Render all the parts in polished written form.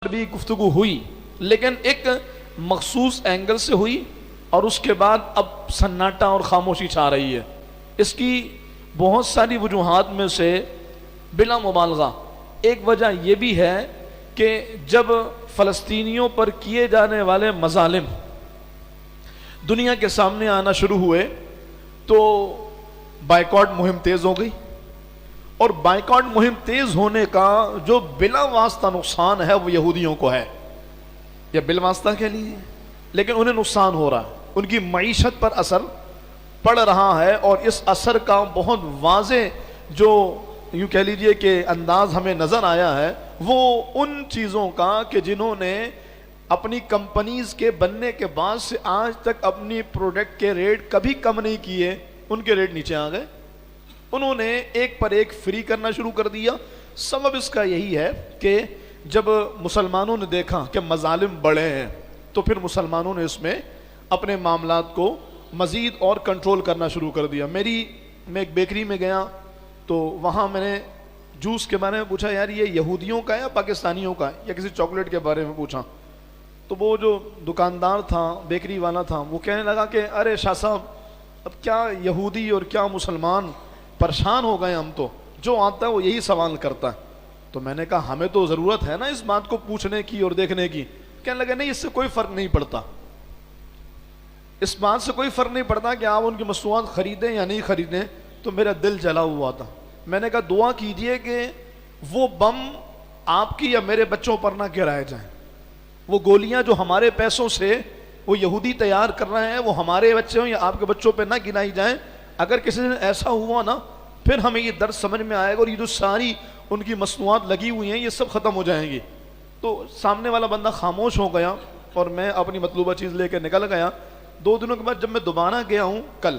بھی گفتگو ہوئی لیکن ایک مخصوص اینگل سے ہوئی اور اس کے بعد اب سناٹا اور خاموشی چھا رہی ہے۔ اس کی بہت ساری وجوہات میں سے بلا مبالغہ ایک وجہ یہ بھی ہے کہ جب فلسطینیوں پر کیے جانے والے مظالم دنیا کے سامنے آنا شروع ہوئے تو بائیکاٹ مہم تیز ہو گئی، اور بائیکاٹ مہم تیز ہونے کا جو بلا واسطہ نقصان ہے وہ یہودیوں کو ہے، یا بلا واسطہ کہہ لیجیے، لیکن انہیں نقصان ہو رہا ہے، ان کی معیشت پر اثر پڑ رہا ہے، اور اس اثر کا بہت واضح جو یوں کہہ لیجیے کہ انداز ہمیں نظر آیا ہے وہ ان چیزوں کا کہ جنہوں نے اپنی کمپنیز کے بننے کے بعد سے آج تک اپنی پروڈکٹ کے ریٹ کبھی کم نہیں کیے، ان کے ریٹ نیچے آ گئے، انہوں نے ایک پر ایک فری کرنا شروع کر دیا۔ سبب اس کا یہی ہے کہ جب مسلمانوں نے دیکھا کہ مظالم بڑے ہیں تو پھر مسلمانوں نے اس میں اپنے معاملات کو مزید اور کنٹرول کرنا شروع کر دیا۔ میں ایک بیکری میں گیا تو وہاں میں نے جوس کے بارے میں پوچھا، یار یہ یہودیوں کا ہے یا پاکستانیوں کا ہے، یا کسی چاکلیٹ کے بارے میں پوچھا تو وہ جو دکاندار تھا، بیکری والا تھا، وہ کہنے لگا کہ ارے شاہ صاحب اب کیا یہودی اور کیا مسلمان، پریشان ہو گئے ہم، تو جو آتا ہے وہ یہی سوال کرتا ہے۔ تو میں نے کہا ہمیں تو ضرورت ہے نا اس بات کو پوچھنے کی اور دیکھنے کی۔ کہنے لگے نہیں، اس سے کوئی فرق نہیں پڑتا، اس بات سے کوئی فرق نہیں پڑتا کہ آپ ان کی مصنوعات خریدیں یا نہیں خریدیں۔ تو میرا دل جلا ہوا تھا، میں نے کہا دعا کیجئے کہ وہ بم آپ کی یا میرے بچوں پر نہ گرائے جائیں، وہ گولیاں جو ہمارے پیسوں سے وہ یہودی تیار کر رہے ہیں وہ ہمارے بچوں یا آپ کے بچوں پہ نہ گرائی جائیں۔ اگر کسی دن ایسا ہوا نا پھر ہمیں یہ درد سمجھ میں آئے گا، اور یہ جو ساری ان کی مصنوعات لگی ہوئی ہیں یہ سب ختم ہو جائیں گی۔ تو سامنے والا بندہ خاموش ہو گیا اور میں اپنی مطلوبہ چیز لے کے نکل گیا۔ 2 دنوں کے بعد جب میں دوبارہ گیا ہوں کل،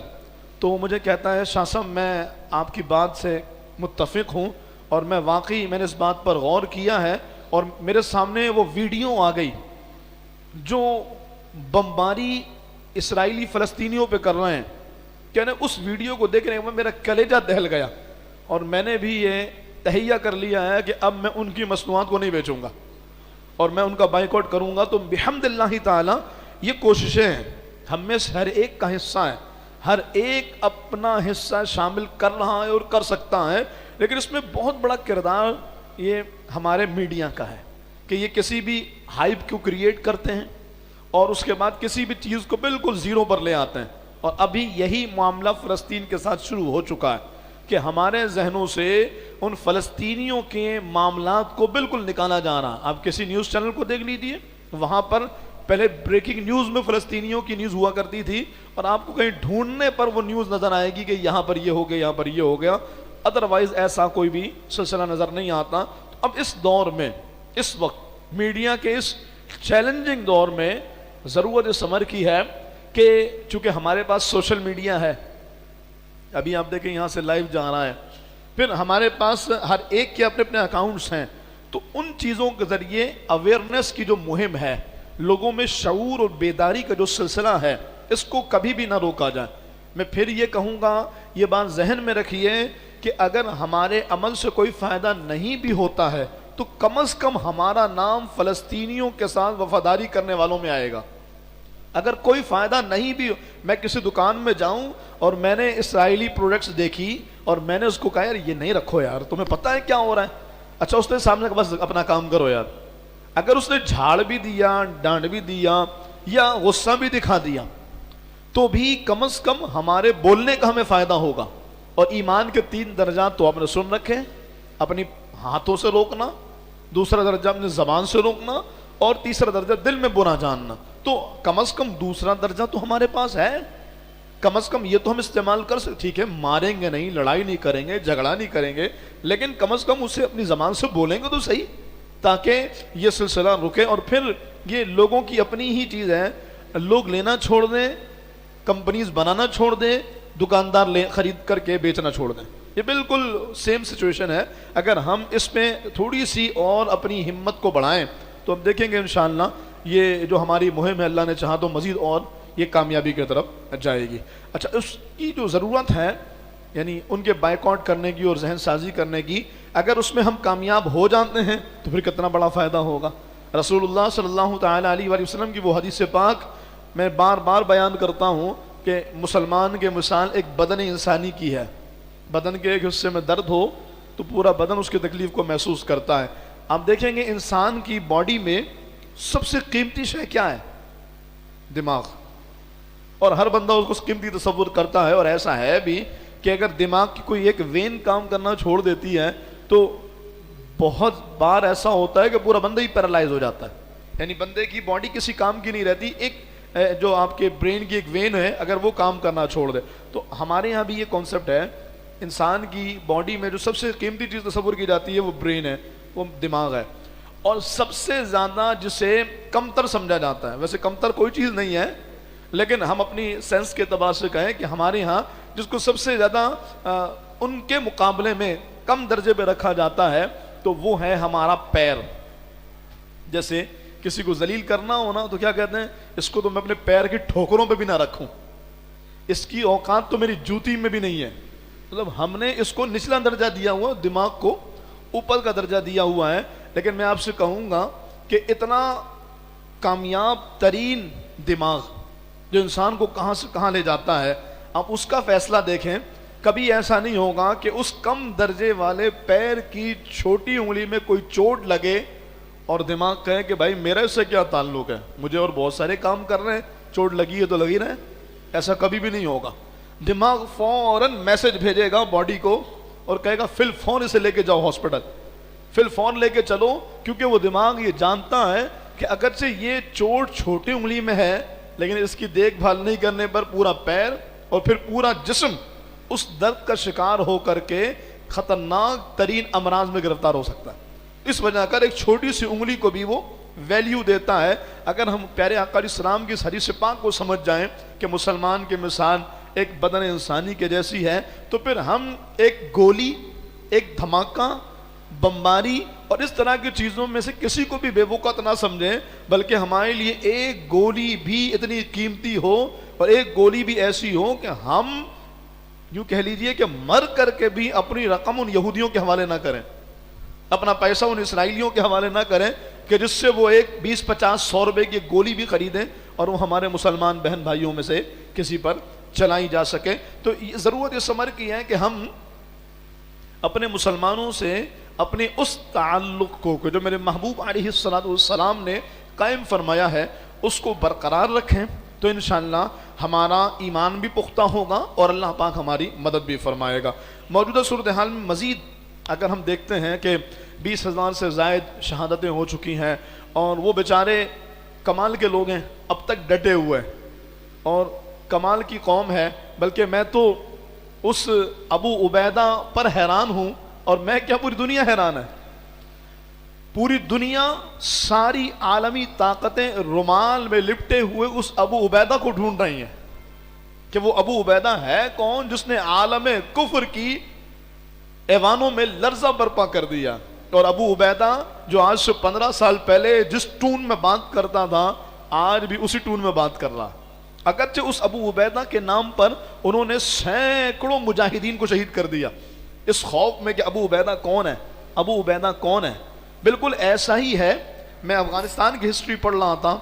تو وہ مجھے کہتا ہے شاہ صاحب میں آپ کی بات سے متفق ہوں، اور میں واقعی میں نے اس بات پر غور کیا ہے، اور میرے سامنے وہ ویڈیو آ گئی جو بمباری اسرائیلی فلسطینیوں پہ کر رہے ہیں، کہنے اس ویڈیو کو دیکھنے میں میرا کلیجہ دہل گیا، اور میں نے بھی یہ تہیہ کر لیا ہے کہ اب میں ان کی مصنوعات کو نہیں بیچوں گا اور میں ان کا بائیکاٹ کروں گا۔ تو بحمد اللہ تعالی یہ کوششیں ہیں، ہم میں سے ہر ایک کا حصہ ہے، ہر ایک اپنا حصہ شامل کر رہا ہے اور کر سکتا ہے، لیکن اس میں بہت بڑا کردار یہ ہمارے میڈیا کا ہے کہ یہ کسی بھی ہائپ کو کریٹ کرتے ہیں اور اس کے بعد کسی بھی چیز کو بالکل زیرو پر لے آتے ہیں۔ اور ابھی یہی معاملہ فلسطین کے ساتھ شروع ہو چکا ہے کہ ہمارے ذہنوں سے ان فلسطینیوں کے معاملات کو بالکل نکالا جا رہا ہے۔ آپ کسی نیوز چینل کو دیکھ لیجئے، وہاں پر پہلے بریکنگ نیوز میں فلسطینیوں کی نیوز ہوا کرتی تھی، اور آپ کو کہیں ڈھونڈنے پر وہ نیوز نظر آئے گی کہ یہاں پر یہ ہو گیا، یہاں پر یہ ہو گیا، ادروائز ایسا کوئی بھی سلسلہ نظر نہیں آتا۔ اب اس دور میں، اس وقت میڈیا کے اس چیلنجنگ دور میں ضرورت اس امر کی ہے کہ چونکہ ہمارے پاس سوشل میڈیا ہے، ابھی آپ دیکھیں یہاں سے لائیو جا رہا ہے، پھر ہمارے پاس ہر ایک کے اپنے اپنے اکاؤنٹس ہیں، تو ان چیزوں کے ذریعے اویئرنیس کی جو مہم ہے، لوگوں میں شعور اور بیداری کا جو سلسلہ ہے، اس کو کبھی بھی نہ روکا جائے۔ میں پھر یہ کہوں گا، یہ بات ذہن میں رکھیے کہ اگر ہمارے عمل سے کوئی فائدہ نہیں بھی ہوتا ہے تو کم از کم ہمارا نام فلسطینیوں کے ساتھ وفاداری کرنے والوں میں آئے گا۔ اگر کوئی فائدہ نہیں بھی، میں کسی دکان میں جاؤں اور میں نے اسرائیلی پروڈکٹس دیکھی اور میں نے اس کو کہا یار یہ نہیں رکھو یار، تمہیں پتہ ہے کیا ہو رہا ہے، اچھا اس نے سامنے بس اپنا کام کرو یار، اگر اس نے جھاڑ بھی دیا، ڈانٹ بھی دیا یا غصہ بھی دکھا دیا تو بھی کم از کم ہمارے بولنے کا ہمیں فائدہ ہوگا۔ اور ایمان کے 3 درجات تو آپ نے سن رکھے، اپنی ہاتھوں سے روکنا، دوسرا درجہ اپنی زبان سے روکنا، اور تیسرا درجہ دل میں برا جاننا۔ تو کم از کم دوسرا درجہ تو ہمارے پاس ہے، کم از کم یہ تو ہم استعمال کر سکتے۔ ٹھیک ہے ماریں گے نہیں، لڑائی نہیں کریں گے، جھگڑا نہیں کریں گے، لیکن کم از کم اسے اپنی زبان سے بولیں گے تو صحیح، تاکہ یہ سلسلہ رکے۔ اور پھر یہ لوگوں کی اپنی ہی چیز ہے، لوگ لینا چھوڑ دیں، کمپنیز بنانا چھوڑ دیں، دکاندار خرید کر کے بیچنا چھوڑ دیں، یہ بالکل سیم سچویشن ہے۔ اگر ہم اس میں تھوڑی سی اور اپنی ہمت کو بڑھائیں تو ہم دیکھیں گے انشاءاللہ یہ جو ہماری مہم ہے اللہ نے چاہا تو مزید اور یہ کامیابی کی طرف جائے گی۔ اچھا، اس کی جو ضرورت ہے یعنی ان کے بائیکاٹ کرنے کی اور ذہن سازی کرنے کی، اگر اس میں ہم کامیاب ہو جاتے ہیں تو پھر کتنا بڑا فائدہ ہوگا۔ رسول اللہ صلی اللہ تعالیٰ علیہ وآلہ وسلم کی وہ حدیث پاک میں بار بار بیان کرتا ہوں کہ مسلمان کے مثال ایک بدن انسانی کی ہے. بدن کے ایک حصے میں درد ہو تو پورا بدن اس کی تکلیف کو محسوس کرتا ہے. آپ دیکھیں گے انسان کی باڈی میں سب سے قیمتی شے کیا ہے؟ دماغ. اور ہر بندہ اس کو قیمتی تصور کرتا ہے, اور ایسا ہے بھی کہ اگر دماغ کی کوئی ایک وین کام کرنا چھوڑ دیتی ہے تو بہت بار ایسا ہوتا ہے کہ پورا بندہ ہی پیرالائز ہو جاتا ہے. یعنی بندے کی باڈی کسی کام کی نہیں رہتی, ایک جو آپ کے برین کی ایک وین ہے اگر وہ کام کرنا چھوڑ دے. تو ہمارے یہاں بھی یہ کانسیپٹ ہے, انسان کی باڈی میں جو سب سے قیمتی چیز تصور کی جاتی ہے وہ برین ہے, وہ دماغ ہے. اور سب سے زیادہ جسے کمتر سمجھا جاتا ہے, ویسے کمتر کوئی چیز نہیں ہے لیکن ہم اپنی سینس کے اعتبار سے کہیں کہ ہمارے یہاں جس کو سب سے زیادہ ان کے مقابلے میں کم درجے پہ رکھا جاتا ہے تو وہ ہے ہمارا پیر. جیسے کسی کو ذلیل کرنا ہونا تو کیا کہتے ہیں, اس کو تو میں اپنے پیر کی ٹھوکروں پہ بھی نہ رکھوں, اس کی اوقات تو میری جوتی میں بھی نہیں ہے. مطلب ہم نے اس کو نچلا درجہ دیا ہوا, دماغ کو اوپر کا درجہ دیا ہوا ہے. لیکن میں آپ سے کہوں گا کہ اتنا کامیاب ترین دماغ جو انسان کو کہاں سے کہاں لے جاتا ہے, آپ اس کا فیصلہ دیکھیں. کبھی ایسا نہیں ہوگا کہ اس کم درجے والے پیر کی چھوٹی انگلی میں کوئی چوٹ لگے اور دماغ کہے کہ بھائی میرا اس سے کیا تعلق ہے, مجھے اور بہت سارے کام کر رہے ہیں, چوٹ لگی ہے تو لگی رہے. ایسا کبھی بھی نہیں ہوگا. دماغ فوراً میسج بھیجے گا باڈی کو اور کہے گا فی الفور اسے لے کے جاؤ ہاسپٹل, فی الفور لے کے چلو, کیونکہ وہ دماغ یہ جانتا ہے کہ اگرچہ یہ چوٹ چھوٹی انگلی میں ہے لیکن اس کی دیکھ بھال نہیں کرنے پر پورا پیر اور پھر پورا جسم اس درد کا شکار ہو کر کے خطرناک ترین امراض میں گرفتار ہو سکتا ہے. اس وجہ کر ایک چھوٹی سی انگلی کو بھی وہ ویلیو دیتا ہے. اگر ہم پیارے آقا علیہ السلام کی حدیث پاک کو سمجھ جائیں کہ مسلمان کی مثال ایک بدن انسانی کے جیسی ہے تو پھر ہم ایک گولی, ایک دھماکہ, بمباری اور اس طرح کی چیزوں میں سے کسی کو بھی بے وقت نہ سمجھیں, بلکہ ہمارے لیے ایک گولی بھی اتنی قیمتی ہو اور ایک گولی بھی ایسی ہو کہ ہم یوں کہہ لیجئے کہ مر کر کے بھی اپنی رقم ان یہودیوں کے حوالے نہ کریں, اپنا پیسہ ان اسرائیلیوں کے حوالے نہ کریں کہ جس سے وہ ایک 20-50-100 روپے کی گولی بھی خریدیں اور وہ ہمارے مسلمان بہن بھائیوں میں سے کسی پر چلائی جا سکے. تو ضرورت اس امر کی ہے کہ ہم اپنے مسلمانوں سے اپنے اس تعلق کو جو میرے محبوب علیہ السلام نے قائم فرمایا ہے اس کو برقرار رکھیں, تو انشاءاللہ ہمارا ایمان بھی پختہ ہوگا اور اللہ پاک ہماری مدد بھی فرمائے گا. موجودہ صورتحال میں مزید اگر ہم دیکھتے ہیں کہ 20,000 سے زائد شہادتیں ہو چکی ہیں اور وہ بیچارے کمال کے لوگ ہیں, اب تک ڈٹے ہوئے ہیں اور کمال کی قوم ہے. بلکہ میں تو اس ابو عبیدہ پر حیران ہوں, اور میں کیا پوری دنیا حیران ہے. پوری دنیا ساری عالمی طاقتیں رومال میں لپٹے ہوئے اس ابو عبیدہ کو ڈھونڈ رہی ہیں کہ وہ ابو عبیدہ ہے کون جس نے عالم کفر کی ایوانوں میں لرزہ برپا کر دیا. اور ابو عبیدہ جو آج سے 15 سال پہلے جس ٹون میں بات کرتا تھا آج بھی اسی ٹون میں بات کر رہا. اگرچہ اس ابو عبیدہ کے نام پر انہوں نے سینکڑوں مجاہدین کو شہید کر دیا اس خوف میں کہ ابو عبیدہ کون ہے, ابو عبیدہ کون ہے. بالکل ایسا ہی ہے. میں افغانستان کی ہسٹری پڑھ رہا تھا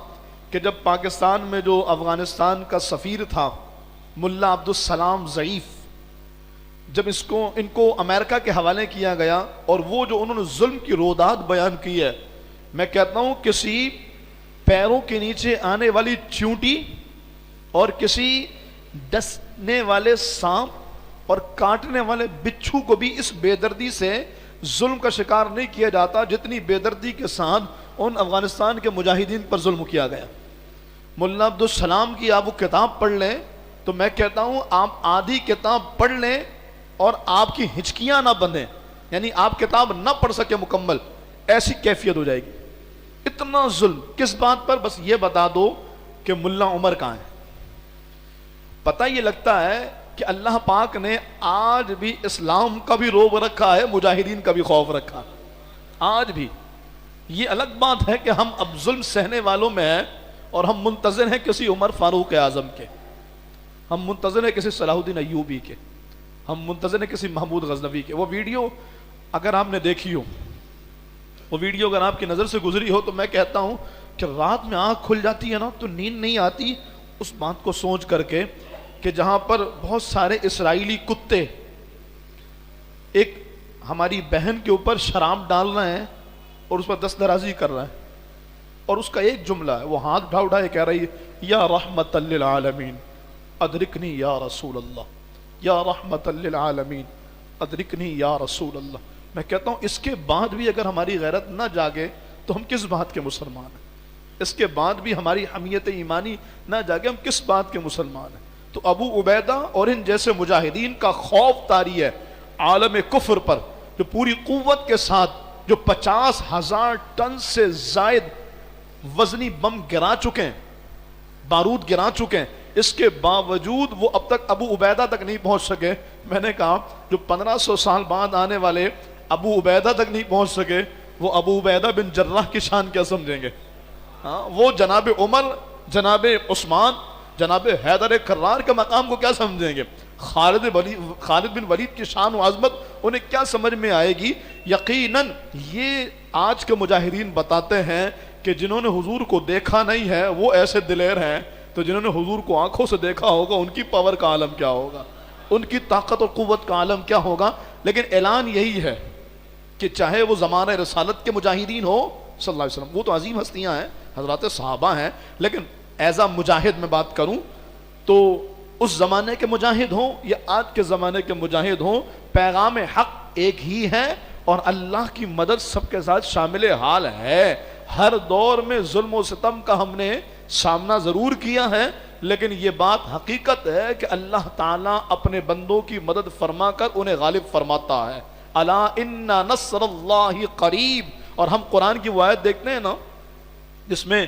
کہ جب پاکستان میں جو افغانستان کا سفیر تھا ملا عبدالسلام ضعیف, جب ان کو امریکہ کے حوالے کیا گیا اور وہ جو انہوں نے ظلم کی روداد بیان کی ہے, میں کہتا ہوں کسی پیروں کے نیچے آنے والی چیونٹی اور کسی ڈسنے والے سانپ اور کاٹنے والے بچھو کو بھی اس بے دردی سے ظلم کا شکار نہیں کیا جاتا جتنی بے دردی کے ساتھ ان افغانستان کے مجاہدین پر ظلم کیا گیا. ملا عبدالسلام کی آپ وہ کتاب پڑھ لیں تو میں کہتا ہوں آپ آدھی کتاب پڑھ لیں اور آپ کی ہچکیاں نہ بندھیں, یعنی آپ کتاب نہ پڑھ سکے مکمل, ایسی کیفیت ہو جائے گی. اتنا ظلم کس بات پر؟ بس یہ بتا دو کہ ملا عمر کہاں ہے. پتہ یہ لگتا ہے کہ اللہ پاک نے آج بھی اسلام کا بھی روب رکھا ہے, مجاہدین کا بھی خوف رکھا آج بھی. یہ الگ بات ہے کہ ہم اب ظلم سہنے والوں میں ہیں اور ہم منتظر ہیں کسی عمر فاروق اعظم کے, ہم منتظر ہیں کسی صلاح الدین ایوبی کے, ہم منتظر ہیں کسی محمود غزنوی کے. وہ ویڈیو اگر آپ نے دیکھی ہو وہ ویڈیو اگر آپ کی نظر سے گزری ہو تو میں کہتا ہوں کہ رات میں آنکھ کھل جاتی ہے نا تو نیند نہیں آتی اس بات کو سوچ کر کے کہ جہاں پر بہت سارے اسرائیلی کتے ایک ہماری بہن کے اوپر شراب ڈال رہے ہیں اور اس پر دست درازی کر رہے ہیں، اور اس کا ایک جملہ ہے، وہ ہاتھ اٹھا کہہ رہی ہے یا رحمت للعالمین ادرکنی یا رسول اللہ، یا رحمت للعالمین ادرکنی یا رسول اللہ۔ میں کہتا ہوں اس کے بعد بھی اگر ہماری غیرت نہ جاگے تو ہم کس بات کے مسلمان ہیں؟ اس کے بعد بھی ہماری حمیت ایمانی نہ جاگے ہم کس بات کے مسلمان ہیں؟ تو ابو عبیدہ اور ان جیسے مجاہدین کا خوف طاری ہے عالم کفر پر، جو پوری قوت کے ساتھ جو 50,000 ٹن سے زائد وزنی بم گرا چکے ہیں، بارود گرا چکے ہیں، اس کے باوجود وہ اب تک ابو عبیدہ تک نہیں پہنچ سکے۔ میں نے کہا جو 1500 سال بعد آنے والے ابو عبیدہ تک نہیں پہنچ سکے، وہ ابو عبیدہ بن جراح کی شان کیا سمجھیں گے؟ ہاں، وہ جناب عمر، جناب عثمان، جناب حیدر کرار کے مقام کو کیا سمجھیں گے؟ خالد بن ولید کی شان و عظمت انہیں کیا سمجھ میں آئے گی؟ یقیناً یہ آج کے مجاہدین بتاتے ہیں کہ جنہوں نے حضور کو دیکھا نہیں ہے وہ ایسے دلیر ہیں، تو جنہوں نے حضور کو آنکھوں سے دیکھا ہوگا ان کی پاور کا عالم کیا ہوگا، ان کی طاقت اور قوت کا عالم کیا ہوگا۔ لیکن اعلان یہی ہے کہ چاہے وہ زمانہ رسالت کے مجاہدین ہو صلی اللہ علیہ وسلم، وہ تو عظیم ہستیاں ہیں، حضرات صحابہ ہیں، لیکن ایز اے مجاہد میں بات کروں تو اس زمانے کے مجاہد ہوں یا آج کے زمانے کے مجاہد ہوں، پیغام حق ایک ہی ہے اور اللہ کی مدد سب کے ساتھ شامل حال ہے۔ ہر دور میں ظلم و ستم کا ہم نے سامنا ضرور کیا ہے، لیکن یہ بات حقیقت ہے کہ اللہ تعالیٰ اپنے بندوں کی مدد فرما کر انہیں غالب فرماتا ہے۔ الا ان نصر اللہ قریب، اور ہم قرآن کی وہ آیت دیکھتے ہیں نا جس میں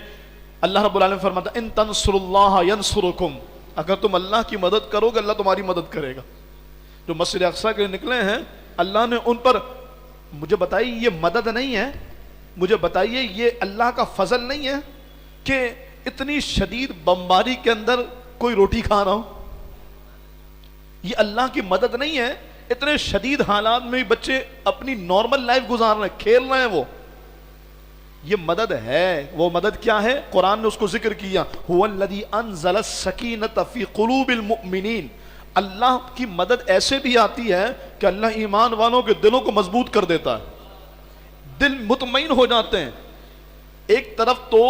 اللہ رب العالمین فرماتا ہے ان تنصر اللہ ینصرکم، اگر تم اللہ کی مدد کرو گے اللہ تمہاری مدد کرے گا۔ جو مسجد اقصیٰ کے نکلے ہیں اللہ نے ان پر، مجھے بتائیے یہ مدد نہیں ہے؟ مجھے بتائیے یہ اللہ کا فضل نہیں ہے کہ اتنی شدید بمباری کے اندر کوئی روٹی کھا رہا ہو؟ یہ اللہ کی مدد نہیں ہے؟ اتنے شدید حالات میں بچے اپنی نارمل لائف گزار رہے ہیں، کھیل رہے ہیں، وہ یہ مدد ہے۔ وہ مدد کیا ہے؟ قرآن نے اس کو ذکر کیا، هو الذی انزل السکینۃ فی قلوب المؤمنین۔ اللہ کی مدد ایسے بھی آتی ہے کہ اللہ ایمان والوں کے دلوں کو مضبوط کر دیتا ہے، دل مطمئن ہو جاتے ہیں۔ ایک طرف تو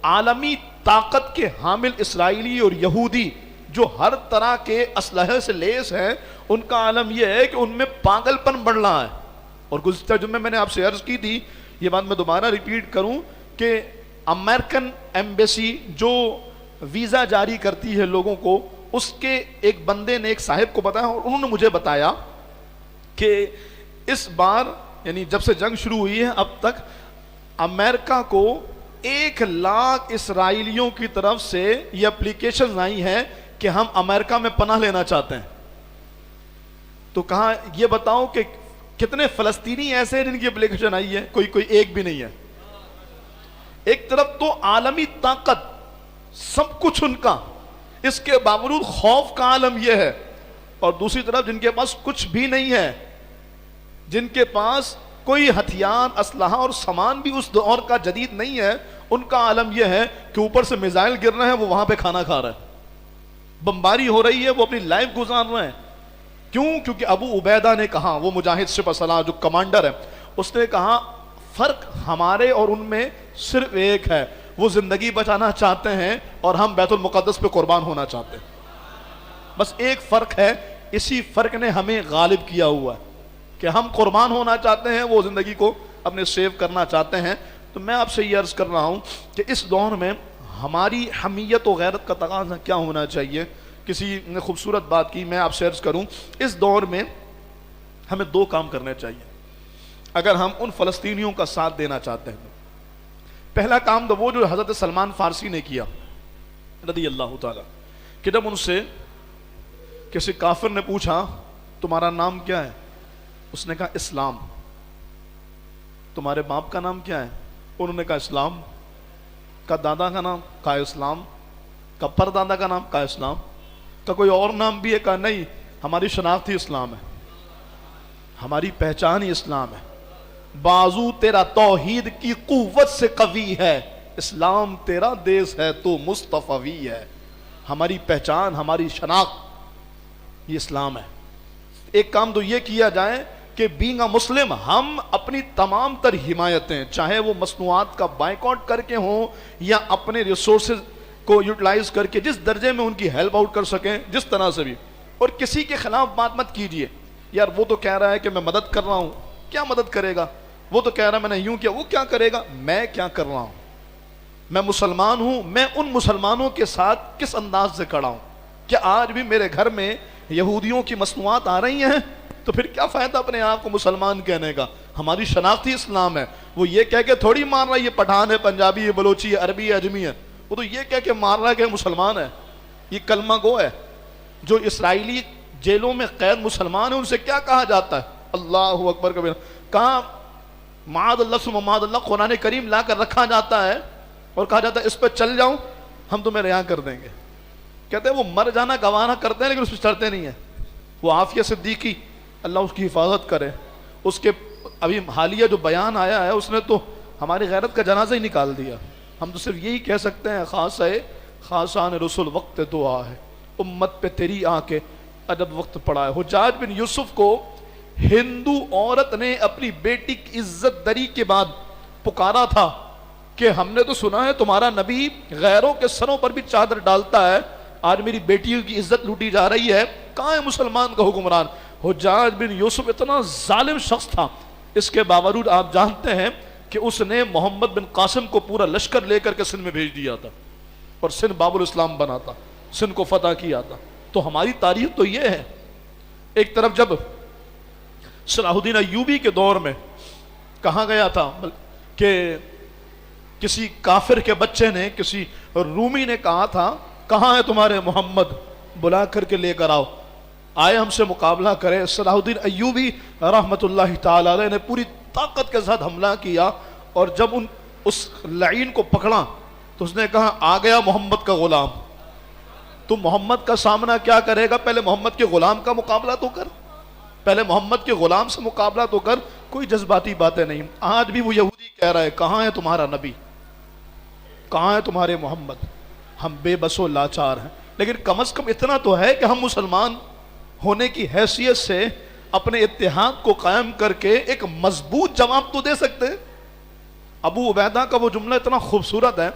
عالمی طاقت کے حامل اسرائیلی اور یہودی جو ہر طرح کے اسلحے سے لیس ہیں، ان کا عالم یہ ہے کہ ان میں پاگل پن بڑھ رہا ہے۔ اور گزشتہ جمعے میں نے آپ سے عرض کی تھی، یہ بات میں دوبارہ ریپیٹ کروں کہ امریکن ایمبیسی جو ویزا جاری کرتی ہے لوگوں کو، اس کے ایک بندے نے ایک صاحب کو بتایا اور انہوں نے مجھے بتایا کہ اس بار یعنی جب سے جنگ شروع ہوئی ہے اب تک امریکہ کو 1,00,000 اسرائیلیوں کی طرف سے یہ اپلیکیشن آئی ہیں کہ ہم امریکہ میں پناہ لینا چاہتے ہیں۔ تو کہا یہ بتاؤ کہ کتنے فلسطینی ایسے ہیں جن کی اپلیکیشن آئی ہے؟ کوئی ایک بھی نہیں ہے۔ ایک طرف تو عالمی طاقت سب کچھ ان کا، اس کے باوجود خوف کا عالم یہ ہے، اور دوسری طرف جن کے پاس کچھ بھی نہیں ہے، جن کے پاس کوئی ہتھیار، اسلحہ اور سامان بھی اس دور کا جدید نہیں ہے، ان کا عالم یہ ہے کہ اوپر سے میزائل گر رہے ہیں، وہ وہاں پہ کھانا کھا رہے ہیں، بمباری ہو رہی ہے، وہ اپنی لائف گزار رہے ہیں۔ کیوں؟ کیونکہ ابو عبیدہ نے کہا، وہ مجاہد سپہ سالار جو کمانڈر ہے، اس نے کہا فرق ہمارے اور ان میں صرف ایک ہے، وہ زندگی بچانا چاہتے ہیں اور ہم بیت المقدس پہ قربان ہونا چاہتے ہیں، بس ایک فرق ہے، اسی فرق نے ہمیں غالب کیا ہوا ہے کہ ہم قربان ہونا چاہتے ہیں، وہ زندگی کو اپنے سیو کرنا چاہتے ہیں۔ تو میں آپ سے یہ عرض کر رہا ہوں کہ اس دور میں ہماری حمیت و غیرت کا تقاضا کیا ہونا چاہیے؟ کسی نے خوبصورت بات کی، میں آپ سے عرض کروں، اس دور میں ہمیں 2 کام کرنے چاہیے اگر ہم ان فلسطینیوں کا ساتھ دینا چاہتے ہیں۔ پہلا کام تو وہ جو حضرت سلمان فارسی نے کیا رضی اللہ تعالیٰ، کہ جب ان سے کسی کافر نے پوچھا تمہارا نام کیا ہے؟ اس نے کہا اسلام۔ تمہارے باپ کا نام کیا ہے؟ انہوں نے کہا اسلام۔ کا دادا کا نام؟ کہا اسلام۔ کا پردادا کا نام؟ کہا اسلام۔ کا کوئی اور نام بھی ہے؟ کہا نہیں، ہماری شناخت ہی اسلام ہے، ہماری پہچان ہی اسلام ہے۔ بازو تیرا توحید کی قوت سے قوی ہے، اسلام تیرا دیس ہے تو مصطفی ہے. ہماری پہچان، ہماری شناخت یہ اسلام ہے. ایک کام تو یہ کیا جائے کہ بینگ اے مسلم ہم اپنی تمام تر حمایتیں، چاہے وہ مصنوعات کا بائیکاٹ کر کے ہوں یا اپنے ریسورسز کو یوٹیلائز کر کے جس درجے میں ان کی ہیلپ آؤٹ کر سکیں، جس طرح سے بھی. اور کسی کے خلاف بات مت کیجئے، یار وہ تو کہہ رہا ہے کہ میں مدد کر رہا ہوں، کیا مدد کرے گا؟ وہ تو کہہ رہا ہے میں نے یوں کیا، وہ کیا کرے گا؟ میں کیا کر رہا ہوں؟ میں مسلمان ہوں، میں ان مسلمانوں کے ساتھ کس انداز سے کھڑا ہوں؟ کیا آج بھی میرے گھر میں یہودیوں کی مصنوعات آ رہی ہیں؟ تو پھر کیا فائدہ اپنے آپ کو مسلمان کہنے کا؟ ہماری شناختی اسلام ہے. وہ یہ کہہ کے تھوڑی مار رہا ہے یہ پٹھان ہے، پنجابی ہے، بلوچی ہے، عربی ہے، اجمی ہے. وہ تو یہ کہہ کے مار رہا ہے کہ مسلمان ہے. یہ کلمہ گو ہے. جو اسرائیلی جیلوں میں قید مسلمان ہیں ان سے کیا کہا جاتا ہے؟ اللہ اکبر کبیر. کہاں معاذ اللہ ثم معاذ اللہ قرآن کریم لا کر رکھا جاتا ہے اور کہا جاتا ہے اس پہ چل جاؤ ہم تمہیں رہا کر دیں گے. کہتے ہیں وہ مر جانا گوانا کرتے ہیں لیکن اس پہ چڑھتے نہیں ہیں. وہ عافیہ صدیقی اللہ اس کی حفاظت کرے، اس کے ابھی حالیہ جو بیان آیا ہے اس نے تو ہماری غیرت کا جنازہ ہی نکال دیا. ہم تو صرف یہی کہہ سکتے ہیں خاصان رسول وقت دعا ہے، امت پہ تیری آ کے ادب وقت پڑا ہے. حجاج بن یوسف کو ہندو عورت نے اپنی بیٹی کی عزت دری کے بعد پکارا تھا کہ ہم نے تو سنا ہے تمہارا نبی غیروں کے سروں پر بھی چادر ڈالتا ہے، آج میری بیٹیوں کی عزت لوٹی جا رہی ہے، کہاں ہے مسلمان کا حکمران؟ حجاج بن یوسف اتنا ظالم شخص تھا، اس کے باوجود آپ جانتے ہیں کہ اس نے محمد بن قاسم کو پورا لشکر لے کر کے سندھ میں بھیج دیا تھا اور سندھ باب الاسلام بنا تھا، سندھ کو فتح کیا تھا. تو ہماری تاریخ تو یہ ہے. ایک طرف جب صلاح الدین ایوبی کے دور میں کہا گیا تھا کہ کسی کافر کے بچے نے، کسی رومی نے کہا تھا کہاں ہے تمہارے محمد، بلا کر کے لے کر آؤ، آئے ہم سے مقابلہ کرے. صلاح الدین ایوبی رحمت اللہ تعالی علیہ نے پوری طاقت کے ساتھ حملہ کیا اور جب اس لعین کو پکڑا تو اس نے کہا آ گیا محمد کا غلام. تو محمد کا سامنا کیا کرے گا؟ پہلے محمد کے غلام کا مقابلہ تو کر، پہلے محمد کے غلام سے مقابلہ تو کر. کوئی جذباتی باتیں نہیں. آج بھی وہ یہودی کہہ رہا ہے کہاں ہے تمہارا نبی، کہاں ہے تمہارے محمد؟ ہم بے بس و لاچار ہیں. لیکن کم از کم اتنا تو ہے کہ ہم مسلمان ہونے کی حیثیت سے اپنے اتحاد کو قائم کر کے ایک مضبوط جواب تو دے سکتے ہیں. ابو عبیدہ کا وہ جملہ اتنا خوبصورت ہے.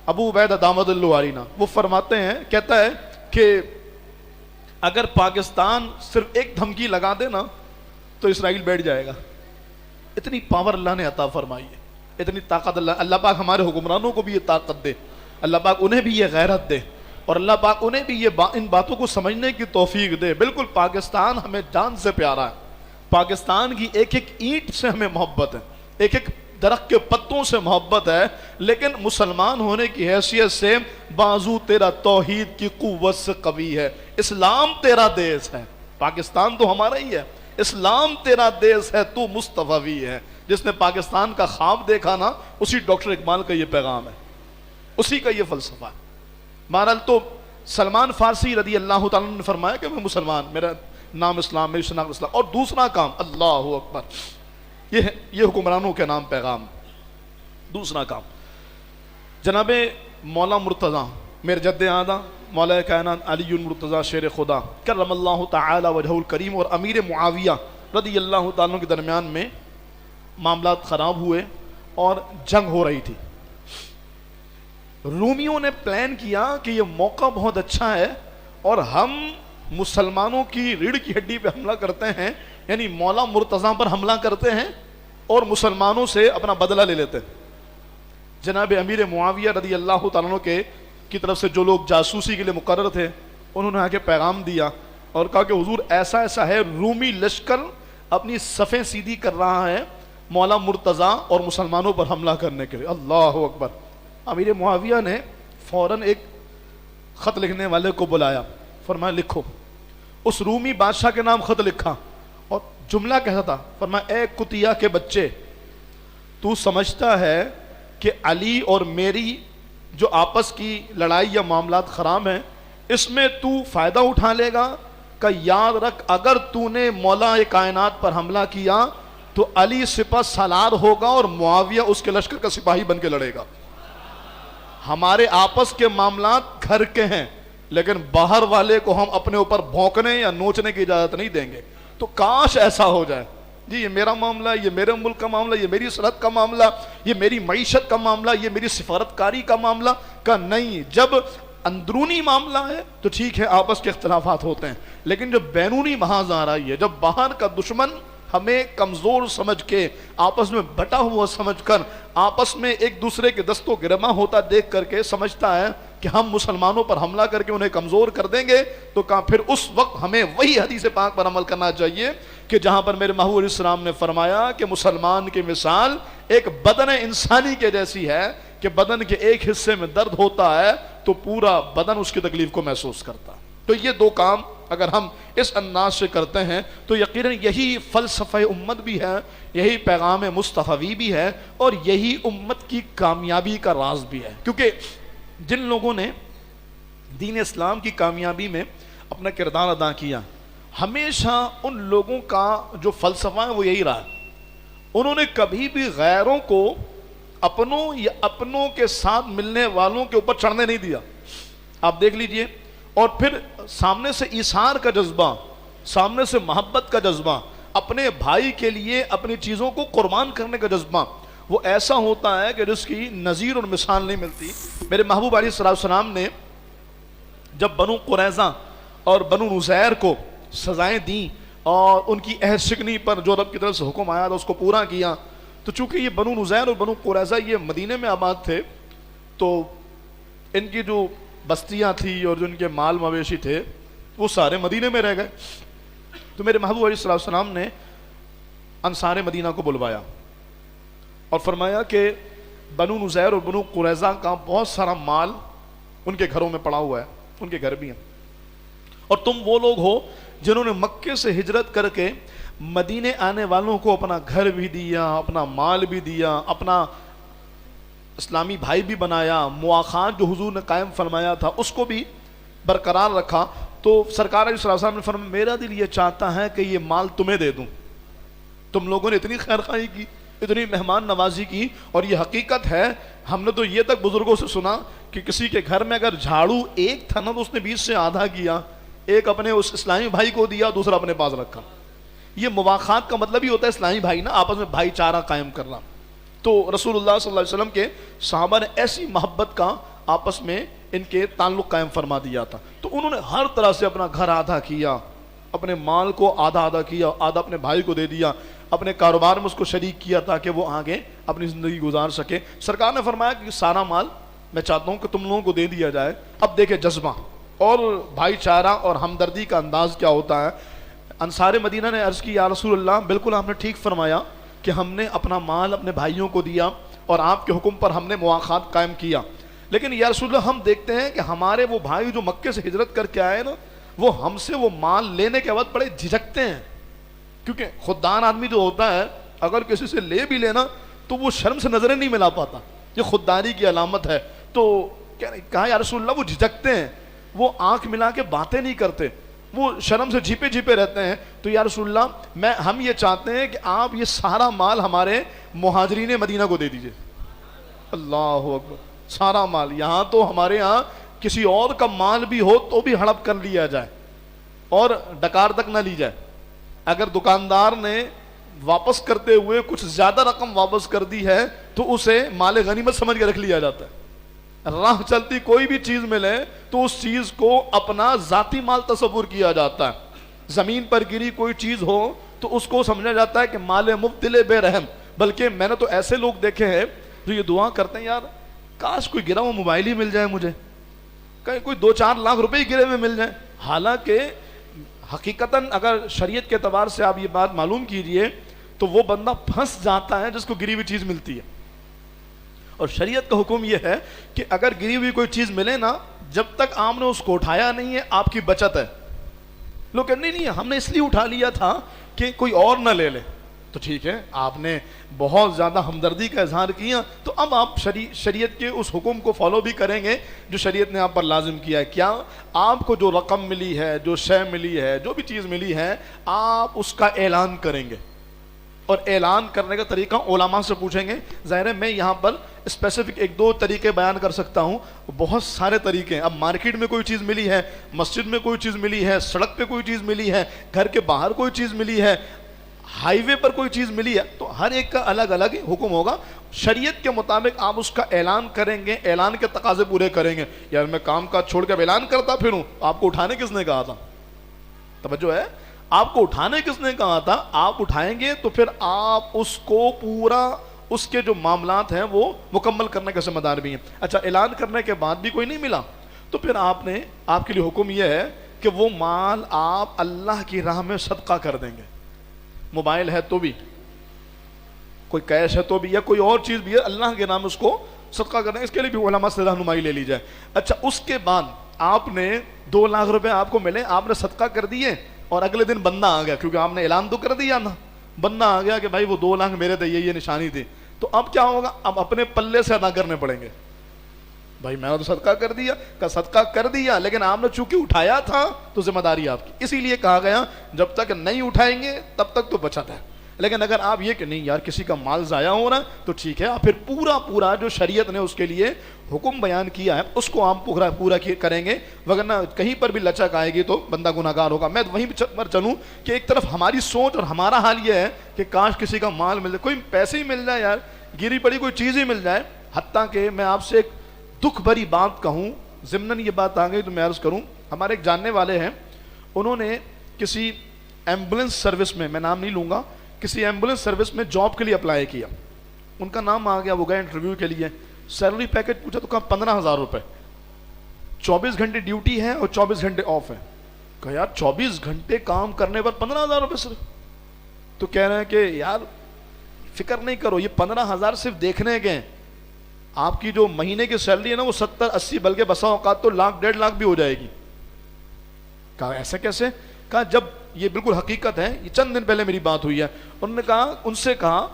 ابو عبیدہ دامد اللہ علیہ وہ فرماتے ہیں، کہتا ہے کہ اگر پاکستان صرف ایک دھمکی لگا دے نا تو اسرائیل بیٹھ جائے گا. اتنی پاور اللہ نے عطا فرمائی ہے، اتنی طاقت. اللہ پاک ہمارے حکمرانوں کو بھی یہ طاقت دے، اللہ پاک انہیں بھی یہ غیرت دے اور اللہ پاک انہیں بھی یہ ان باتوں کو سمجھنے کی توفیق دے. بالکل پاکستان ہمیں جان سے پیارا ہے، پاکستان کی ایک ایک اینٹ سے ہمیں محبت ہے، ایک ایک درخت کے پتوں سے محبت ہے. لیکن مسلمان ہونے کی حیثیت سے بازو تیرا توحید کی قوت سے قوی ہے، اسلام تیرا دیس ہے. پاکستان تو ہمارا ہی ہے، اسلام تیرا دیس ہے تو مصطفی ہے. جس نے پاکستان کا خواب دیکھا نا، اسی ڈاکٹر اقبال کا یہ پیغام ہے، اسی کا یہ فلسفہ ہے. بہرحال تو سلمان فارسی رضی اللہ تعالیٰ نے فرمایا کہ میں مسلمان، میرا نام اسلام، میری شناخت اسلام. اور دوسرا کام، اللہ اکبر، یہ حکمرانوں کے نام پیغام. دوسرا کام، جناب مولا مرتضیٰ میرے جد آدھا مولا کائنات علی المرتضیٰ شیر خدا کرم اللہ تعالی وجہہ الکریم اور امیر معاویہ رضی اللہ تعالیٰ کے درمیان میں معاملات خراب ہوئے اور جنگ ہو رہی تھی. رومیوں نے پلان کیا کہ یہ موقع بہت اچھا ہے اور ہم مسلمانوں کی ریڑھ کی ہڈی پہ حملہ کرتے ہیں، یعنی مولا مرتضیٰ پر حملہ کرتے ہیں اور مسلمانوں سے اپنا بدلہ لے لیتے ہیں. جناب امیر معاویہ رضی اللہ تعالیٰ کی طرف سے جو لوگ جاسوسی کے لیے مقرر تھے انہوں نے آگے پیغام دیا اور کہا کہ حضور ایسا ایسا ہے، رومی لشکر اپنی صفیں سیدھی کر رہا ہے مولا مرتضیٰ اور مسلمانوں پر حملہ کرنے کے لیے. اللہ اکبر. امیر معاویہ نے فوراً ایک خط لکھنے والے کو بلایا، فرمایا لکھو. اس رومی بادشاہ کے نام خط لکھا اور جملہ کیسا تھا؟ فرمایا اے کتیا کے بچے، تو سمجھتا ہے کہ علی اور میری جو آپس کی لڑائی یا معاملات خراب ہیں اس میں تو فائدہ اٹھا لے گا؟ کہ یاد رکھ اگر تو نے مولا کائنات پر حملہ کیا تو علی سپہ سالار ہوگا اور معاویہ اس کے لشکر کا سپاہی بن کے لڑے گا. ہمارے آپس کے معاملات گھر کے ہیں، لیکن باہر والے کو ہم اپنے اوپر بھونکنے یا نوچنے کی اجازت نہیں دیں گے. تو کاش ایسا ہو جائے، جی یہ میرا معاملہ، یہ میرے ملک کا معاملہ، یہ میری سرحد کا معاملہ، یہ میری معیشت کا معاملہ، یہ میری سفارتکاری کا معاملہ کا نہیں. جب اندرونی معاملہ ہے تو ٹھیک ہے، آپس کے اختلافات ہوتے ہیں، لیکن جب بیرونی محاذ آ رہی ہے، جب باہر کا دشمن ہمیں کمزور سمجھ کے، آپس میں بٹا ہوا سمجھ کر، آپس میں ایک دوسرے کے دست و گرما ہوتا دیکھ کر کے سمجھتا ہے کہ ہم مسلمانوں پر حملہ کر کے انہیں کمزور کر دیں گے، تو پھر اس وقت ہمیں وہی حدیث پاک پر عمل کرنا چاہیے کہ جہاں پر میرے محبوب علیہ السلام نے فرمایا کہ مسلمان کی مثال ایک بدن انسانی کے جیسی ہے کہ بدن کے ایک حصے میں درد ہوتا ہے تو پورا بدن اس کی تکلیف کو محسوس کرتا ہے. تو یہ دو کام اگر ہم اس انداز سے کرتے ہیں تو یقیناً یہی فلسفہ امت بھی ہے، یہی پیغام مصطفی بھی ہے، اور یہی امت کی کامیابی کا راز بھی ہے. کیونکہ جن لوگوں نے دین اسلام کی کامیابی میں اپنا کردار ادا کیا، ہمیشہ ان لوگوں کا جو فلسفہ ہے وہ یہی رہا ہے. انہوں نے کبھی بھی غیروں کو اپنوں یا اپنوں کے ساتھ ملنے والوں کے اوپر چڑھنے نہیں دیا. آپ دیکھ لیجئے. اور پھر سامنے سے ایثار کا جذبہ، سامنے سے محبت کا جذبہ، اپنے بھائی کے لیے اپنی چیزوں کو قربان کرنے کا جذبہ، وہ ایسا ہوتا ہے کہ جس کی نظیر اور مثال نہیں ملتی. میرے محبوب علیہ السلام نے جب بنو قریظہ اور بنو نذیر کو سزائیں دیں اور ان کی عہد شکنی پر جو رب کی طرف سے حکم آیا تھا اس کو پورا کیا، تو چونکہ یہ بنو نذیر اور بنو قریظہ یہ مدینے میں آباد تھے، تو ان کی جو بستیاں تھی اور جو ان کے مال مویشی تھے وہ سارے مدینے میں رہ گئے. تو میرے محبوب علیہ السلام نے انصار مدینہ کو بلوایا اور فرمایا کہ بنو نذیر اور بنو قریظہ کا بہت سارا مال ان کے گھروں میں پڑا ہوا ہے، ان کے گھر بھی ہیں، اور تم وہ لوگ ہو جنہوں نے مکے سے ہجرت کر کے مدینے آنے والوں کو اپنا گھر بھی دیا، اپنا مال بھی دیا، اپنا اسلامی بھائی بھی بنایا، مواخات جو حضور نے قائم فرمایا تھا اس کو بھی برقرار رکھا. تو سرکار علیہ السلام نے فرمایا میرا دل یہ چاہتا ہے کہ یہ مال تمہیں دے دوں. تم لوگوں نے اتنی خیرخواہی کی، اتنی مہمان نوازی کی، اور یہ حقیقت ہے، ہم نے تو یہ تک بزرگوں سے سنا کہ کسی کے گھر میں اگر جھاڑو ایک تھا نا تو اس نے 20 سے آدھا کیا، ایک اپنے اس اسلامی بھائی کو دیا، دوسرا اپنے پاس رکھا. یہ مواخات کا مطلب ہی ہوتا ہے اسلامی بھائی نا، آپس میں بھائی چارہ قائم کرنا. تو رسول اللہ صلی اللہ علیہ وسلم کے صحابہ نے ایسی محبت کا آپس میں ان کے تعلق قائم فرما دیا تھا. تو انہوں نے ہر طرح سے اپنا گھر آدھا کیا، اپنے مال کو آدھا آدھا کیا، آدھا اپنے بھائی کو دے دیا، اپنے کاروبار میں اس کو شریک کیا تاکہ وہ آگے اپنی زندگی گزار سکے. سرکار نے فرمایا کہ سارا مال میں چاہتا ہوں کہ تم لوگوں کو دے دیا جائے. اب دیکھیں جذبہ اور بھائی چارہ اور ہمدردی کا انداز کیا ہوتا ہے. انصار مدینہ نے عرض کی یا رسول اللہ بالکل آپ نے ٹھیک فرمایا کہ ہم نے اپنا مال اپنے بھائیوں کو دیا اور آپ کے حکم پر ہم نے مواخات قائم کیا، لیکن یا رسول اللہ ہم دیکھتے ہیں کہ ہمارے وہ بھائی جو مکے سے ہجرت کر کے آئے نا، وہ ہم سے وہ مال لینے کے بعد بڑے جھجکتے ہیں، کیونکہ خوددار آدمی جو ہوتا ہے اگر کسی سے لے بھی لینا تو وہ شرم سے نظریں نہیں ملا پاتا، یہ خودداری کی علامت ہے. تو کہا یا رسول اللہ وہ جھجکتے ہیں، وہ آنکھ ملا کے باتیں نہیں کرتے، وہ شرم سے جھپے جھپے رہتے ہیں. تو یا رسول اللہ ہم یہ چاہتے ہیں کہ آپ یہ سارا مال ہمارے مہاجرین مدینہ کو دے دیجئے. اللہ اکبر، سارا مال. یہاں تو ہمارے ہاں کسی اور کا مال بھی ہو تو بھی ہڑپ کر لیا جائے اور ڈکار تک نہ لی جائے. اگر دکاندار نے واپس کرتے ہوئے کچھ زیادہ رقم واپس کر دی ہے تو اسے مال غنیمت سمجھ کے رکھ لیا جاتا ہے. راہ چلتی کوئی بھی چیز ملے تو اس چیز کو اپنا ذاتی مال تصور کیا جاتا ہے. زمین پر گری کوئی چیز ہو تو اس کو سمجھا جاتا ہے کہ مال مبتل بے رحم. بلکہ میں نے تو ایسے لوگ دیکھے ہیں جو یہ دعا کرتے ہیں یار کاش کوئی گرا ہوا موبائل ہی مل جائے مجھے، کہیں کوئی 2-4 لاکھ روپے ہی گرے ہوئے مل جائیں. حالانکہ حقیقتاً اگر شریعت کے اعتبار سے آپ یہ بات معلوم کیجئے تو وہ بندہ پھنس جاتا ہے جس کو گری ہوئی چیز ملتی ہے. اور شریعت کا حکم یہ ہے کہ اگر گری ہوئی کوئی چیز ملے نا، جب تک آپ نے اس کو اٹھایا نہیں ہے آپ کی بچت ہے. لوگ کہتے نہیں ہم نے اس لیے اٹھا لیا تھا کہ کوئی اور نہ لے لے. تو ٹھیک ہے، آپ نے بہت زیادہ ہمدردی کا اظہار کیا تو اب آپ شریعت کے اس حکم کو فالو بھی کریں گے جو شریعت نے آپ پر لازم کیا ہے. کیا آپ کو جو رقم ملی ہے، جو شے ملی ہے، جو بھی چیز ملی ہے، آپ اس کا اعلان کریں گے. اور اعلان کرنے کا طریقہ علماء سے پوچھیں گے. ظاہر ہے میں یہاں پر اسپیسیفک ایک دو طریقے بیان کر سکتا ہوں, بہت سارے طریقے ہیں. اب مارکیٹ میں کوئی چیز ملی ہے, مسجد میں کوئی چیز ملی ہے, سڑک پہ کوئی چیز ملی ہے, گھر کے باہر کوئی چیز ملی ہے, ہائی وے پر کوئی چیز ملی ہے, تو ہر ایک کا الگ الگ حکم ہوگا. شریعت کے مطابق آپ اس کا اعلان کریں گے, اعلان کے تقاضے پورے کریں گے. یار میں کام کاج چھوڑ کے اعلان کرتا پھروں, آپ کو اٹھانے کس نے کہا تھا؟ توجہ ہے, آپ کو اٹھانے کس نے کہا تھا؟ آپ اٹھائیں گے تو پھر آپ اس کو پورا اس کے جو معاملات ہیں وہ مکمل کرنے کا ذمہ دار بھی ہیں. اچھا, اعلان کرنے کے بعد بھی کوئی نہیں ملا تو پھر آپ کے لیے حکم یہ ہے کہ وہ مال آپ اللہ کی راہ میں صدقہ کر دیں گے. موبائل ہے تو بھی, کوئی کیش ہے تو بھی, یا کوئی اور چیز بھی ہے, اللہ کے نام اس کو صدقہ کر دیں گے. اس کے لیے بھی علماء سے رہنمائی لے لی جائے. اچھا, اس کے بعد آپ نے 2 لاکھ روپے آپ کو ملے, آپ نے صدقہ کر دیے, اور اگلے دن بندہ آ گیا, کیونکہ آپ نے اعلان تو کر دیا نا, بندہ آ گیا کہ بھائی وہ 2 لاکھ میرے تھے, یہ نشانی تھی. تو اب کیا ہوگا؟ اب اپنے پلے سے ادا کرنے پڑیں گے. بھائی میں نے تو صدقہ کر دیا, صدقہ کر دیا, لیکن آپ نے چونکہ اٹھایا تھا تو ذمہ داری آپ کی. اسی لیے کہا گیا جب تک نہیں اٹھائیں گے تب تک تو بچت ہے. لیکن اگر آپ یہ کہ نہیں یار کسی کا مال ضائع ہو رہا ہے تو ٹھیک ہے, آپ پھر پورا جو شریعت نے اس کے لیے حکم بیان کیا ہے اس کو آپ پورا کریں گے, وگرنہ کہیں پر بھی لچک آئے گی تو بندہ گناہگار ہوگا. میں وہیں پر چلوں کہ ایک طرف ہماری سوچ اور ہمارا حال یہ ہے کہ کاش کسی کا مال مل جائے, کوئی پیسے ہی مل جائے, یار گری پڑی کوئی چیز ہی مل جائے. حتیٰ کہ میں آپ سے ایک دکھ بھری بات کہوں, ضمناً یہ بات آ گئی تو میں عرض کروں. ہمارے ایک جاننے والے ہیں, انہوں نے کسی ایمبولینس سروس میں نام نہیں لوں گا, کسی ایمبولینس سروس میں جاب کے لیے اپلائی کیا. ان کا نام آ گیا, وہ گئے انٹرویو کے لیے, سیلری پیکج پوچھا تو کہا 15,000 روپے, 24 گھنٹے ڈیوٹی ہے اور 24 گھنٹے آف ہے. کہا یار 24 گھنٹے کام کرنے پر 15,000 روپے صرف؟ تو کہہ رہے ہیں کہ یار فکر نہیں کرو, یہ 15,000 صرف دیکھنے کے, آپ کی جو مہینے کی سیلری ہے نا وہ 70-80 بلکہ بسا اوقات تو 1,00,000 1,50,000 بھی ہو جائے گی. کہا ایسا کیسے؟ کہا جب, یہ بالکل حقیقت ہے, یہ چند دن پہلے میری بات ہوئی ہے. انہوں نے کہا, ان سے کہا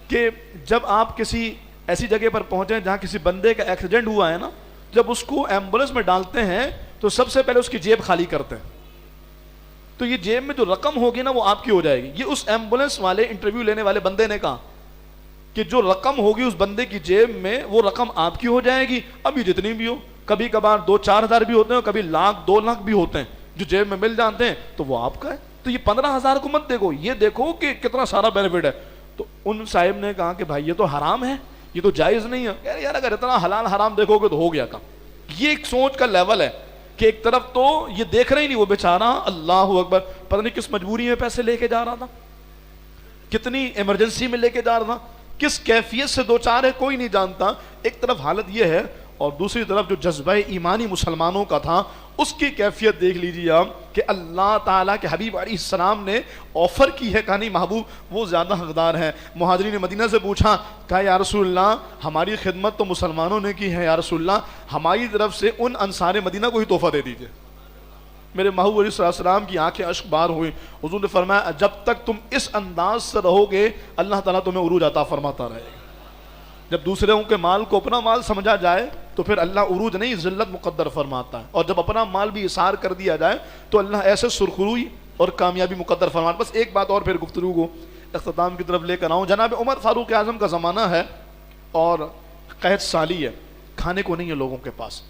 کہ جب آپ کسی ایسی جگہ پر پہنچے جہاں کسی بندے کا ایکسیڈنٹ ہوا ہے نا, جب اس کو ایمبولینس میں ڈالتے ہیں تو سب سے پہلے اس کی جیب خالی کرتے ہیں. تو یہ جیب میں جو رقم ہوگی نا وہ آپ کی ہو جائے گی. یہ اس ایمبولینس والے انٹرویو لینے والے بندے نے کہا کہ جو رقم ہوگی اس بندے کی جیب میں وہ رقم آپ کی ہو جائے گی. اب یہ جتنی بھی ہو, کبھی کبھار 2-4 ہزار بھی ہوتے ہیں, کبھی 1,00,000-2 لاکھ بھی ہوتے ہیں, جو جیب میں مل جاتے ہیں تو وہ آپ کا ہے. تو یہ 15,000 کو مت دیکھو, یہ دیکھو کہ کتنا سارا بینیفٹ ہے. تو ان صاحب نے کہا کہ بھائی یہ تو حرام ہے, یہ تو جائز نہیں ہے. یار اگر اتنا حلال حرام دیکھو گے تو ہو گیا کام. یہ ایک سوچ کا لیول ہے کہ ایک طرف تو یہ دیکھ رہے ہی نہیں, وہ بیچارہ اللہ اکبر پتہ نہیں کس مجبوری میں پیسے لے کے جا رہا تھا, کتنی ایمرجنسی میں لے کے جا رہا تھا, کس کیفیت سے دو چار ہے کوئی نہیں جانتا. ایک طرف حالت یہ ہے, اور دوسری طرف جو جذبہ ایمانی مسلمانوں کا تھا اس کی کیفیت دیکھ لیجیے آپ کہ اللہ تعالیٰ کے حبیب علیہ السلام نے آفر کی ہے, کہا نہیں محبوب وہ زیادہ حقدار ہے. مہاجرین مدینہ سے پوچھا, کہا یا رسول اللہ ہماری خدمت تو مسلمانوں نے کی ہے, یا رسول اللہ ہماری طرف سے ان انصار مدینہ کو ہی تحفہ دے دیجیے. میرے محبوب علیہ السلام کی آنکھیں اشک بار ہوئی. حضور نے فرمایا جب تک تم اس انداز سے رہو گے اللہ تعالیٰ تمہیں عروج عطا فرماتا رہے گا. جب دوسروں کے مال کو اپنا مال سمجھا جائے تو پھر اللہ عروج نہیں ذلت مقدر فرماتا ہے, اور جب اپنا مال بھی اثار کر دیا جائے تو اللہ ایسے سرخروئی اور کامیابی مقدر فرماتا. بس ایک بات اور پھر گفتگو کو اختتام کی طرف لے کر آؤں. جناب عمر فاروق اعظم کا زمانہ ہے اور قحط سالی ہے, کھانے کو نہیں ہے لوگوں کے پاس.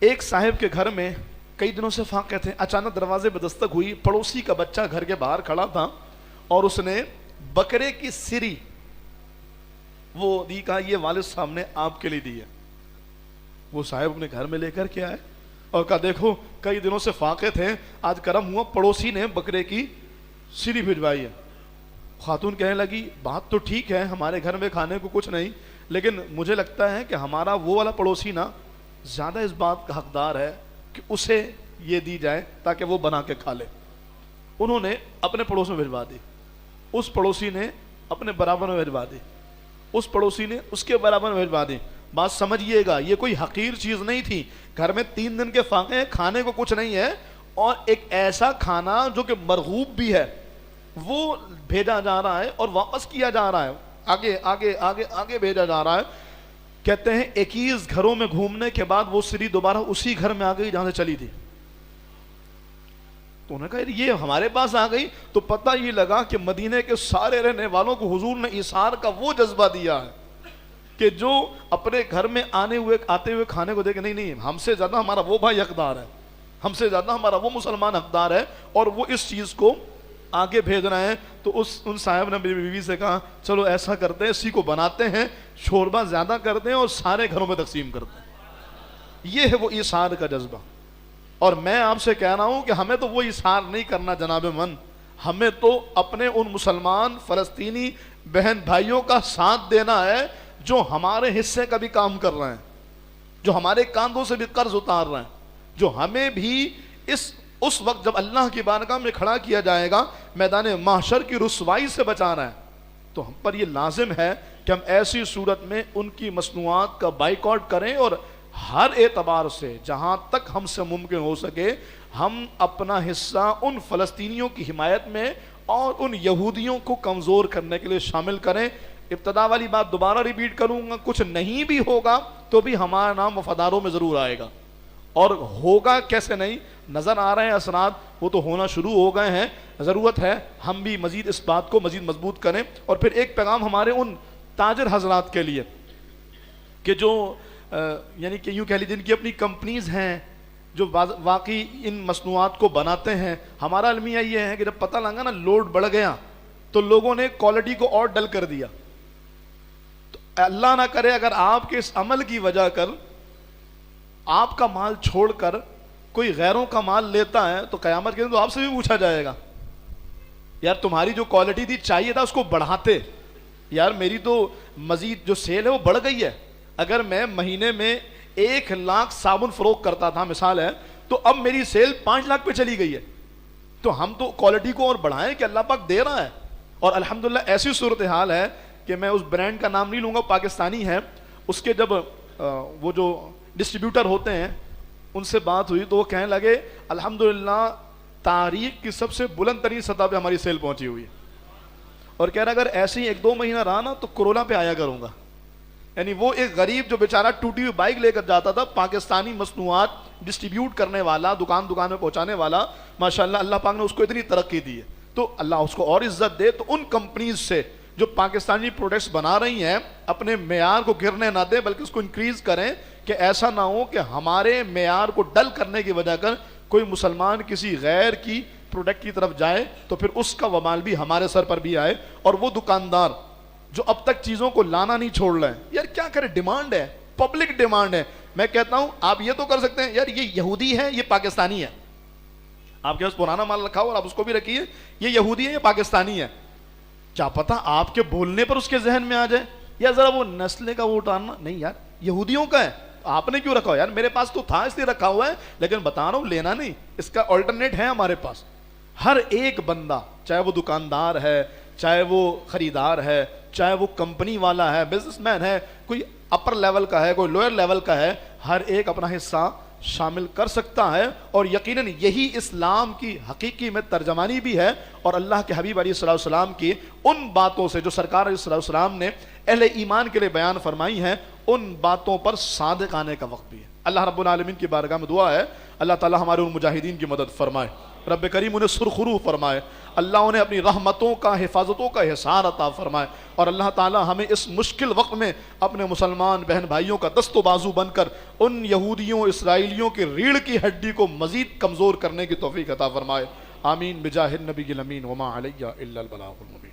ایک صاحب کے گھر میں کئی دنوں سے فاقے تھے, اچانک دروازے پہ دستک ہوئی. پڑوسی کا بچہ گھر کے باہر کھڑا تھا اور اس نے بکرے کی سری وہ دی, کہا یہ والد صاحب نے آپ کے لیے دی ہے. وہ صاحب اپنے گھر میں لے کر کے آئے اور کہا دیکھو کئی دنوں سے فاقے تھے, آج کرم ہوا, پڑوسی نے بکرے کی سری بھجوائی ہے. خاتون کہنے لگی بات تو ٹھیک ہے, ہمارے گھر میں کھانے کو کچھ نہیں, لیکن مجھے لگتا ہے کہ ہمارا وہ والا پڑوسی نا زیادہ اس بات کا حقدار ہے کہ اسے یہ دی جائے تاکہ وہ بنا کے کھا لے. انہوں نے اپنے پڑوس میں بھجوا دی, اس پڑوسی نے اپنے برابر میں بھجوا دی, اس پڑوسی نے اس کے برابر میں بھجوا دی. بات سمجھیے گا, یہ کوئی حقیر چیز نہیں تھی. گھر میں 3 دن کے فاقے ہیں, کھانے کو کچھ نہیں ہے, اور ایک ایسا کھانا جو کہ مرغوب بھی ہے وہ بھیجا جا رہا ہے اور واپس کیا جا رہا ہے, آگے آگے آگے آگے بھیجا جا رہا ہے. کہتے ہیں 21 گھروں میں گھومنے کے بعد وہ سری دوبارہ اسی گھر میں آ گئی جہاں سے چلی تھی. تو انہوں نے کہا یہ ہمارے پاس آ گئی، تو پتہ یہ لگا کہ مدینے کے سارے رہنے والوں کو حضور نے ایثار کا وہ جذبہ دیا ہے کہ جو اپنے گھر میں آتے ہوئے کھانے کو دیکھے نہیں ہم سے زیادہ ہمارا وہ بھائی حقدار ہے، ہم سے زیادہ ہمارا وہ مسلمان حقدار ہے، اور وہ اس چیز کو آگے بھیج رہے ہیں۔ تو ان صاحب نے میری بیوی سے کہا چلو ایسا کرتے ہیں، اسی کو بناتے ہیں، شوربہ زیادہ کرتے ہیں اور سارے گھروں میں تقسیم کرتے ہیں۔ یہ ہے وہ ایثار کا جذبہ۔ اور میں آپ سے کہہ رہا ہوں کہ ہمیں تو وہ ایثار نہیں کرنا جناب من، ہمیں تو اپنے ان مسلمان فلسطینی بہن بھائیوں کا ساتھ دینا ہے جو ہمارے حصے کا بھی کام کر رہے ہیں، جو ہمارے کاندھوں سے بھی قرض اتار رہے ہیں، جو ہمیں بھی اس وقت جب اللہ کی بارگاہ میں کھڑا کیا جائے گا میدان محشر کی رسوائی سے بچا رہے ہیں۔ تو ہم پر یہ لازم ہے کہ ہم ایسی صورت میں ان کی مصنوعات کا بائیکاٹ کریں، اور ہر اعتبار سے جہاں تک ہم سے ممکن ہو سکے ہم اپنا حصہ ان فلسطینیوں کی حمایت میں اور ان یہودیوں کو کمزور کرنے کے لیے شامل کریں۔ ابتدا والی بات دوبارہ ریپیٹ کروں گا، کچھ نہیں بھی ہوگا تو بھی ہمارا نام وفاداروں میں ضرور آئے گا، اور ہوگا کیسے نہیں، نظر آ رہے ہیں اثرات، وہ تو ہونا شروع ہو گئے ہیں۔ ضرورت ہے ہم بھی مزید اس بات کو مزید مضبوط کریں۔ اور پھر ایک پیغام ہمارے ان تاجر حضرات کے لیے کہ جو یعنی کہ یوں کہہ لیجیے جن کی اپنی کمپنیز ہیں، جو واقعی ان مصنوعات کو بناتے ہیں، ہمارا المیہ یہ ہے کہ جب پتہ لگا نا لوڈ بڑھ گیا تو لوگوں نے کوالٹی کو اور ڈل کر دیا۔ تو اللہ نہ کرے اگر آپ کے اس عمل کی وجہ کر آپ کا مال چھوڑ کر کوئی غیروں کا مال لیتا ہے تو قیامت کے دن تو آپ سے بھی پوچھا جائے گا، یار تمہاری جو کوالٹی تھی چاہیے تھا اس کو بڑھاتے، یار میری تو مزید جو سیل ہے وہ بڑھ گئی ہے۔ اگر میں مہینے میں 1 لاکھ صابن فروخت کرتا تھا مثال ہے، تو اب میری سیل 5 لاکھ پہ چلی گئی ہے۔ تو ہم تو کوالٹی کو اور بڑھائیں کہ اللہ پاک دے رہا ہے۔ اور الحمدللہ ایسی صورتحال ہے کہ میں اس برانڈ کا نام نہیں لوں گا، پاکستانی ہے، اس کے جب وہ جو ڈسٹریبیوٹر ہوتے ہیں ان سے بات ہوئی تو وہ کہنے لگے الحمدللہ تاریخ کی سب سے بلند ترین سطح پہ ہماری سیل پہنچی ہوئی ہے، اور کہہ رہا اگر ایسے ہی 1-2 مہینہ رہا نا تو کرولا پہ آیا کروں گا۔ یعنی وہ ایک غریب جو بیچارہ ٹوٹی ہوئی بائک لے کر جاتا تھا، پاکستانی مصنوعات ڈسٹریبیوٹ کرنے والا، دکان میں پہنچانے والا، ماشاءاللہ اللہ پاک نے اس کو اتنی ترقی دی ہے، تو اللہ اس کو اور عزت دے۔ تو ان کمپنیز سے جو پاکستانی پروڈکٹس بنا رہی ہیں اپنے معیار کو گرنے نہ دیں، بلکہ اس کو انکریز کریں کہ ایسا نہ ہو کہ ہمارے معیار کو ڈل کرنے کی وجہ کر کوئی مسلمان کسی غیر کی پروڈکٹ کی طرف جائے تو پھر اس کا وبال بھی ہمارے سر پر بھی آئے۔ اور وہ دکاندار جو اب تک چیزوں کو لانا نہیں چھوڑ رہے ہیں، یار کیا کرے، ڈیمانڈ ہے، پبلک ڈیمانڈ ہے۔ میں کہتا ہوں آپ یہ تو کر سکتے ہیں، یار یہ یہودی ہے یہ پاکستانی ہے، آپ کے پاس پرانا مال رکھا ہو اور آپ اس کو بھی رکھیے، یہ یہودی ہے یہ پاکستانی ہے، کیا پتا آپ کے بولنے پر اس کے ذہن میں آ جائے، یا ذرا وہ نسل کا وہ اٹھانا نہیں، یار یہودیوں کا ہے آپ نے کیوں رکھا ہو، یار میرے پاس تو تھا اس لیے رکھا ہوا ہے، لیکن بتا رہا ہوں لینا نہیں، اس کا آلٹرنیٹ ہے ہمارے پاس۔ ہر ایک بندہ چاہے وہ دکاندار ہے، چاہے وہ خریدار ہے، چاہے وہ کمپنی والا ہے، بزنس مین ہے، کوئی اپر لیول کا ہے، کوئی لوئر لیول کا ہے، ہر ایک اپنا حصہ شامل کر سکتا ہے۔ اور یقیناً یہی اسلام کی حقیقی میں ترجمانی بھی ہے، اور اللہ کے حبیب علیہ الصلوۃ والسلام کی ان باتوں سے جو سرکار علیہ الصلوۃ والسلام نے اہل ایمان کے لیے بیان فرمائی ہیں، ان باتوں پر صادق آنے کا وقت بھی ہے۔ اللہ رب العالمین کی بارگاہ میں دعا ہے اللہ تعالی ہمارے ان مجاہدین کی مدد فرمائے، رب کریم انہیں سرخرو فرمائے، اللہ انہیں اپنی رحمتوں کا حفاظتوں کا احسان عطا فرمائے، اور اللہ تعالی ہمیں اس مشکل وقت میں اپنے مسلمان بہن بھائیوں کا دست و بازو بن کر ان یہودیوں اسرائیلیوں کی ریڑھ کی ہڈی کو مزید کمزور کرنے کی توفیق عطا فرمائے۔ آمین بجاہ النبی الامین وما علیہ الا البلاغ المبین۔